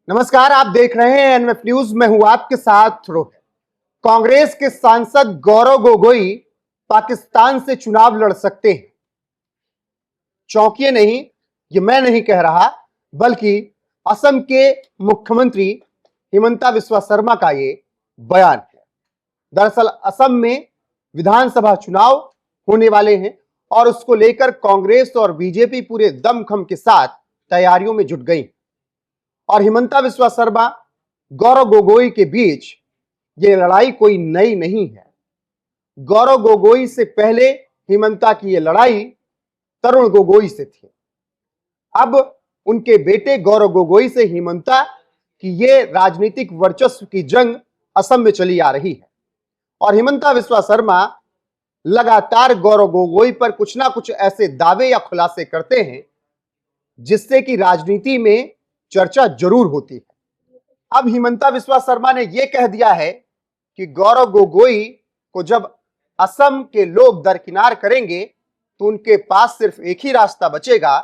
नमस्कार, आप देख रहे हैं एनएफ न्यूज। मैं हूं आपके साथ रोहित। कांग्रेस के सांसद गौरव गोगोई पाकिस्तान से चुनाव लड़ सकते हैं। चौंकिए नहीं, ये मैं नहीं कह रहा, बल्कि असम के मुख्यमंत्री हिमंता बिस्वा शर्मा का ये बयान है। दरअसल असम में विधानसभा चुनाव होने वाले हैं और उसको लेकर कांग्रेस और बीजेपी पूरे दमखम के साथ तैयारियों में जुट गई और हिमंता बिस्वा शर्मा गौरव गोगोई के बीच ये लड़ाई कोई नई नहीं है। गौरव गोगोई से पहले हिमंता की ये लड़ाई तरुण गोगोई से थी। अब उनके बेटे गौरव गोगोई से हिमंता की ये राजनीतिक वर्चस्व की जंग असम में चली आ रही है और हिमंता बिस्वा शर्मा लगातार गौरव गोगोई पर कुछ ना कुछ ऐसे दावे या खुलासे करते हैं जिससे कि राजनीति में चर्चा जरूर होती है। अब हिमंता बिस्वा शर्मा ने यह कह दिया है कि गौरव गोगोई को जब असम के लोग दरकिनार करेंगे तो उनके पास सिर्फ एक ही रास्ता बचेगा,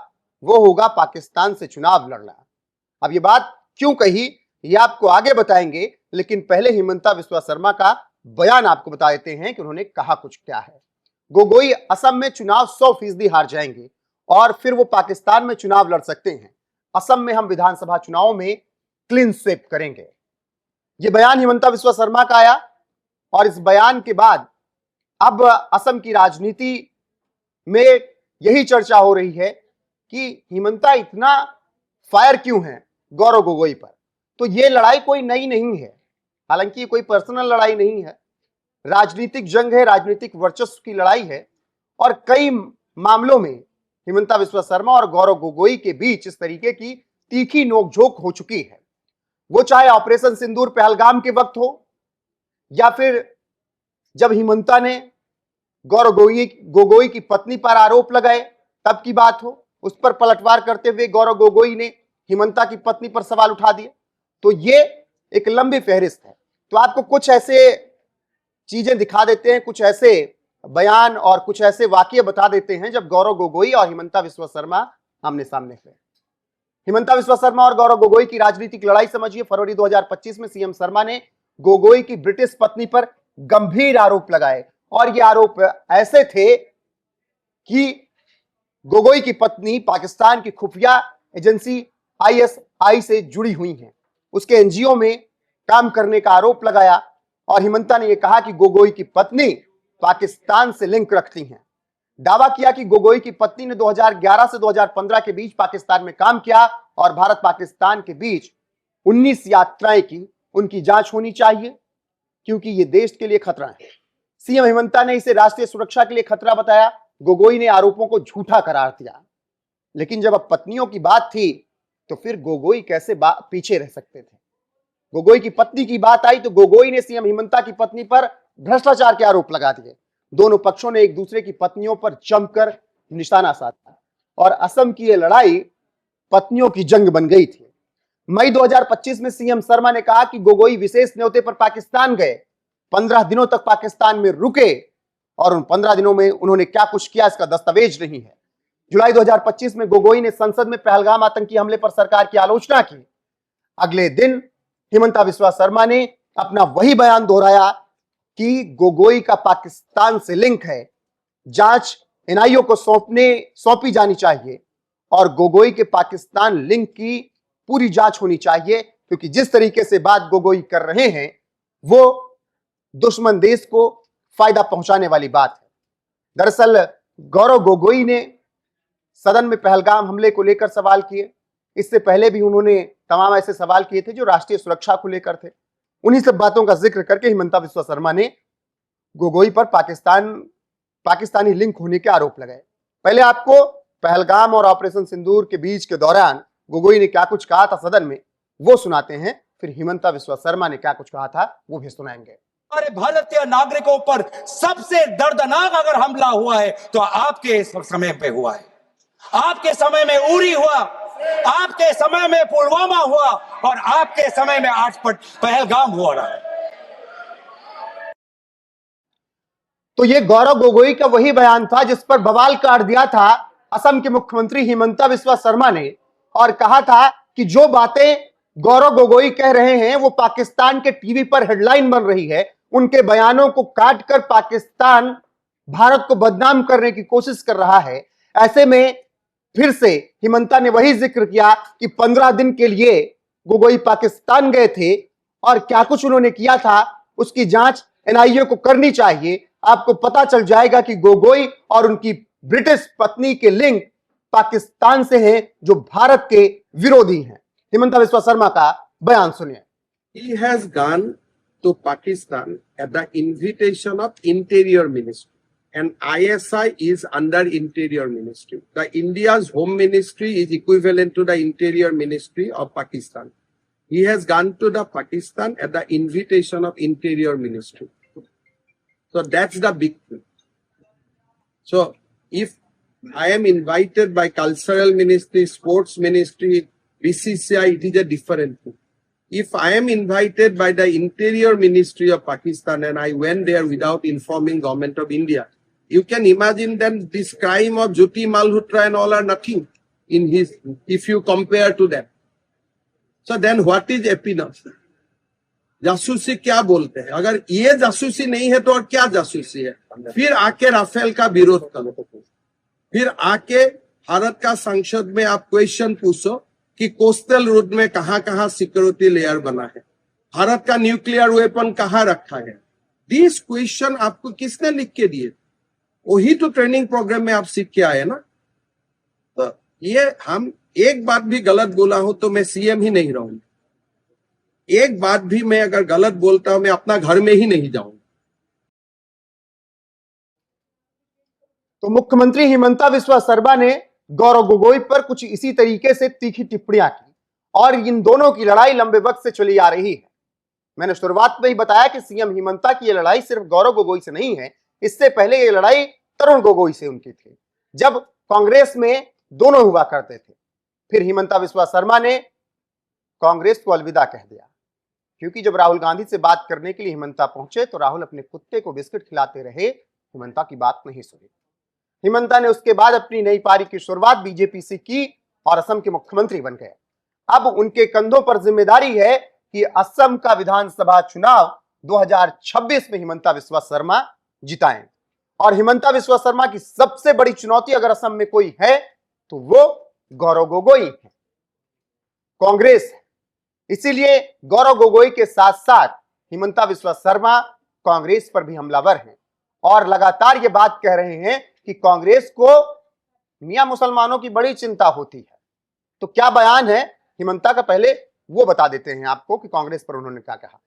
वो होगा पाकिस्तान से चुनाव लड़ना। अब ये बात क्यों कही ये आपको आगे बताएंगे, लेकिन पहले हिमंता बिस्वा शर्मा का बयान आपको बता देते हैं कि उन्होंने कहा कुछ क्या है। गोगोई असम में चुनाव 100% हार जाएंगे और फिर वो पाकिस्तान में चुनाव लड़ सकते हैं। असम में हम विधानसभा चुनाव में क्लीन स्वीप करेंगे। यह बयान हिमंता बिस्वा शर्मा का आया और इस बयान के बाद अब असम की राजनीति में यही चर्चा हो रही है कि हिमंता इतना फायर क्यों है गौरव गोगोई पर। तो यह लड़ाई कोई नई नहीं है, हालांकि ये कोई पर्सनल लड़ाई नहीं है, राजनीतिक जंग है, राजनीतिक वर्चस्व की लड़ाई है और कई मामलों में हिमंता बिस्वा शर्मा और गौरव गोगोई के बीच इस तरीके की तीखी नोकझोंक हो चुकी है। वो चाहे ऑपरेशन सिंदूर पहलगाम के वक्त हो या फिर जब हिमंता ने गौरव गोगोई की पत्नी पर आरोप लगाए तब की बात हो, उस पर पलटवार करते हुए गौरव गोगोई ने हिमंता की पत्नी पर सवाल उठा दिए। तो ये एक लंबी फहरिस्त है। तो आपको कुछ ऐसे चीजें दिखा देते हैं, कुछ ऐसे बयान और कुछ ऐसे वाकये बता देते हैं जब गौरव गोगोई और हिमंता बिस्वा शर्मा आमने सामने थे। हिमंता बिस्वा शर्मा और गौरव गोगोई की राजनीतिक लड़ाई समझिए। फरवरी 2025 में सीएम शर्मा ने गोगोई की ब्रिटिश पत्नी पर गंभीर आरोप लगाए और ये आरोप ऐसे थे कि गोगोई की पत्नी पाकिस्तान की खुफिया एजेंसी आईएसआई से जुड़ी हुई हैं, उसके एनजीओ में काम करने का आरोप लगाया और हिमंता ने यह कहा कि गोगोई की पत्नी पाकिस्तान से लिंक रखती हैं। दावा किया कि गोगोई की पत्नी ने 2011 से 2015 के बीच पाकिस्तान में काम किया और भारत पाकिस्तान के बीच 19 यात्राएं की। उनकी जांच होनी चाहिए क्योंकि यह देश के लिए खतरा है। सीएम हिमंता ने इसे राष्ट्रीय सुरक्षा के लिए खतरा बताया। गोगोई ने आरोपों को झूठा करार दिया, लेकिन जब अब पत्नियों की बात थी तो फिर गोगोई कैसे पीछे रह सकते थे। गोगोई की पत्नी की बात आई तो गोगोई ने सीएम हिमंता की पत्नी पर भ्रष्टाचार के आरोप लगा दिए। दोनों पक्षों ने एक दूसरे की पत्नियों पर जमकर निशाना साधा और असम की यह लड़ाई पत्नियों की जंग बन गई थी। मई 2025 में सीएम शर्मा ने कहा कि गोगोई विशेष न्योते पर पाकिस्तान गए, 15 दिनों तक पाकिस्तान में रुके और उन 15 दिनों में उन्होंने क्या कुछ किया इसका दस्तावेज नहीं है। जुलाई 2025 में गोगोई ने संसद में पहलगाम आतंकी हमले पर सरकार की आलोचना की। अगले दिन हिमंता बिस्वा शर्मा ने अपना वही बयान दोहराया कि गोगोई का पाकिस्तान से लिंक है, जांच एनआईओ को सौंपी जानी चाहिए और गोगोई के पाकिस्तान लिंक की पूरी जांच होनी चाहिए, क्योंकि जिस तरीके से बात गोगोई कर रहे हैं वो दुश्मन देश को फायदा पहुंचाने वाली बात है। दरअसल गौरव गोगोई ने सदन में पहलगाम हमले को लेकर सवाल किए। इससे पहले भी उन्होंने तमाम ऐसे सवाल किए थे जो राष्ट्रीय सुरक्षा को लेकर थे। उन्हीं सब बातों का जिक्र करके हिमंता बिस्वा शर्मा ने गोगोई पर पाकिस्तानी लिंक होने के आरोप लगाए। पहले आपको पहलगाम और ऑपरेशन सिंदूर के बीच के दौरान गोगोई ने क्या कुछ कहा था सदन में वो सुनाते हैं, फिर हिमंता बिस्वा शर्मा ने क्या कुछ कहा था वो भी सुनाएंगे। हमारे भारतीय नागरिकों पर सबसे दर्दनाक अगर हमला हुआ है तो आपके समय पे हुआ है। आपके समय में उरी हुआ, आपके समय में पुलवामा हुआ और आपके समय में आज पहलगाम हो रहा है। तो ये गौरव गोगोई का वही बयान था जिस पर बवाल काट दिया था असम के मुख्यमंत्री हिमंता बिस्वा शर्मा ने और कहा था कि जो बातें गौरव गोगोई कह रहे हैं, वो पाकिस्तान के टीवी पर हेडलाइन बन रही है, उनके बयानों को काटकर पाकिस्तान भारत को बदनाम करने की कोशिश कर रहा है। ऐसे में फिर से हिमंता ने वही जिक्र किया कि 15 दिन के लिए गोगोई पाकिस्तान गए थे और क्या कुछ उन्होंने किया था उसकी जांच एनआईए को करनी चाहिए। आपको पता चल जाएगा कि गोगोई और उनकी ब्रिटिश पत्नी के लिंक पाकिस्तान से हैं, जो भारत के विरोधी हैं। हिमंता बिस्वा शर्मा का बयान सुनिए। He has gone to Pakistan at the invitation of Interior Ministry, and ISI is under Interior Ministry. The India's Home Ministry is equivalent to the Interior Ministry of Pakistan. He has gone to the Pakistan at the invitation of Interior Ministry. So that's the big thing. So if I am invited by Cultural Ministry, Sports Ministry, BCCI, it is a different thing. If I am invited by the Interior Ministry of Pakistan and I went there without informing Government of India, you can imagine then this crime of Jyoti Malhotra and all are nothing in his, if you compare to them. So then what is happiness? जासूसी क्या बोलते हैं? अगर ये जासूसी नहीं है तो और क्या जासूसी है? फिर आके राफेल का विरोध करो, फिर आके भारत का संसद में आप क्वेश्चन पूछो कि कोस्टल रोड में कहां सिक्योरिटी लेयर बना है, भारत का न्यूक्लियर वेपन कहां रखा है। दिस क्वेश्चन आपको किसने लिख के दिए? वही तो ट्रेनिंग प्रोग्राम में आप सीख के आए ना। तो ये हम एक बात भी गलत बोला हो तो मैं सीएम ही नहीं रहूंगा, एक बात भी मैं अगर गलत बोलता हूं मैं अपना घर में ही नहीं जाऊंगा। तो मुख्यमंत्री हिमंता बिस्वा शर्मा ने गौरव गोगोई पर कुछ इसी तरीके से तीखी टिप्पणियां की और इन दोनों की लड़ाई लंबे वक्त से चली आ रही है। मैंने शुरुआत में ही बताया कि सीएम हिमंता की यह लड़ाई सिर्फ गौरव गोगोई से नहीं है, इससे पहले यह लड़ाई तरुण गोगोई से उनकी थी, जब कांग्रेस में दोनों हुआ करते थे। फिर हिमंता बिस्वा शर्मा ने कांग्रेस को अलविदा कह दिया, क्योंकि जब राहुल गांधी से बात करने के लिए हिमंता पहुंचे तो राहुल अपने कुत्ते को बिस्किट खिलाते रहे, हिमंता की बात नहीं सुनी। हिमंता ने उसके बाद अपनी नई पारी की शुरुआत बीजेपी से की और असम के मुख्यमंत्री बन गए। अब उनके कंधों पर जिम्मेदारी है कि असम का विधानसभा चुनाव 2026 में हिमंता बिस्वा शर्मा जिताएं। और हिमंता बिस्वा शर्मा की सबसे बड़ी चुनौती अगर असम में कोई है तो वो गौरव गोगोई है, कांग्रेस है। इसीलिए गौरव गोगोई के साथ साथ हिमंता बिस्वा शर्मा कांग्रेस पर भी हमलावर हैं और लगातार ये बात कह रहे हैं कि कांग्रेस को मियां मुसलमानों की बड़ी चिंता होती है। तो क्या बयान है हिमंता का, पहले वो बता देते हैं आपको कि कांग्रेस पर उन्होंने क्या कहा।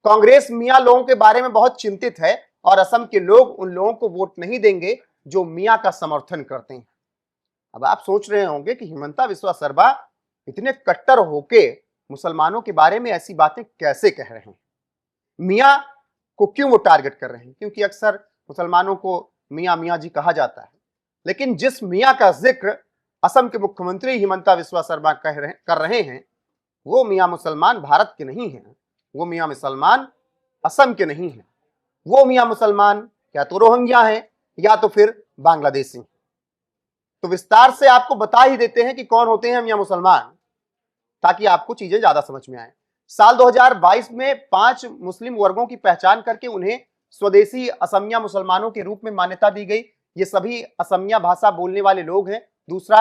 कांग्रेस मियां लोगों के बारे में बहुत चिंतित है और असम के लोग उन लोगों को वोट नहीं देंगे जो मियां का समर्थन करते हैं। अब आप सोच रहे होंगे कि हिमंता बिस्वा शर्मा इतने कट्टर होके मुसलमानों के बारे में ऐसी बातें कैसे कह रहे हैं, मियां को क्यों वो टारगेट कर रहे हैं? क्योंकि अक्सर मुसलमानों को मियां मियां जी कहा जाता है, लेकिन जिस मियां का जिक्र असम के मुख्यमंत्री हिमंता बिस्वा शर्मा कर रहे हैं वो मियां मुसलमान भारत के नहीं हैं, वो मियां मुसलमान असम के नहीं हैं, वो मियां मुसलमान या तो रोहिंग्या हैं या तो फिर बांग्लादेशी। तो विस्तार से आपको बता ही देते हैं कि कौन होते हैं मियां मुसलमान, ताकि आपको चीजें ज्यादा समझ में आए। साल 2022 में 5 मुस्लिम वर्गों की पहचान करके उन्हें स्वदेशी असमिया मुसलमानों के रूप में मान्यता दी गई। ये सभी असमिया भाषा बोलने वाले लोग हैं। दूसरा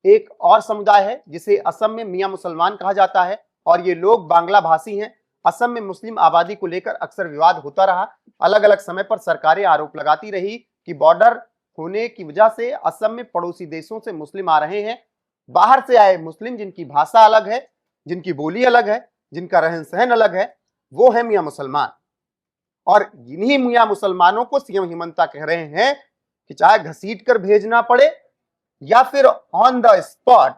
एक और समुदाय है जिसे असम में मियां मुसलमान कहा जाता है और ये लोग बांग्ला भाषी हैं। असम में मुस्लिम आबादी को लेकर अक्सर विवाद होता रहा। अलग अलग समय पर सरकारें आरोप लगाती रही कि बॉर्डर होने की वजह से असम में पड़ोसी देशों से मुस्लिम आ रहे हैं, बाहर से आए मुस्लिम जिनकी भाषा अलग है, जिनकी बोली अलग है, जिनका रहन सहन अलग है, वो है मियां मुसलमान। और इन्हीं मियां मुसलमानों को सीएम हिमंता कह रहे हैं कि चाहे घसीट कर भेजना पड़े या फिर ऑन द स्पॉट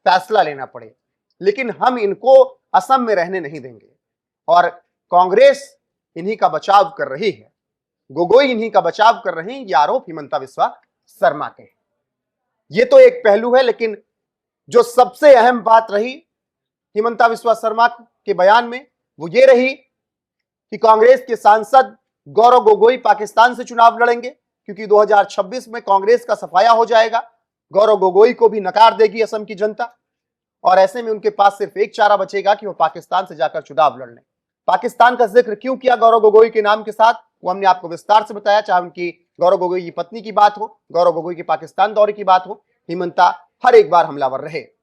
फैसला लेना पड़े, लेकिन हम इनको असम में रहने नहीं देंगे। और कांग्रेस इन्हीं का बचाव कर रही है, गोगोई इन्हीं का बचाव कर रहे हैं, ये आरोप हिमंता बिस्वा शर्मा के। ये तो एक पहलू है, लेकिन जो सबसे अहम बात रही हिमंता बिस्वा शर्मा के बयान में वो ये रही कि कांग्रेस के सांसद गौरव गोगोई पाकिस्तान से चुनाव लड़ेंगे, क्योंकि 2026 में कांग्रेस का सफाया हो जाएगा। गौरव गोगोई को भी नकार देगी असम की जनता। और ऐसे में उनके पास सिर्फ एक चारा बचेगा कि वो पाकिस्तान से जाकर चुनाव लड़ लें। पाकिस्तान का जिक्र क्यों किया गौरव गोगोई के नाम के साथ, वो हमने आपको विस्तार से बताया। चाहे उनकी गौरव गोगोई की पत्नी की बात हो, गौरव गोगोई के पाकिस्तान दौरे की बात हो, हिमंता हर एक बार हमलावर रहे।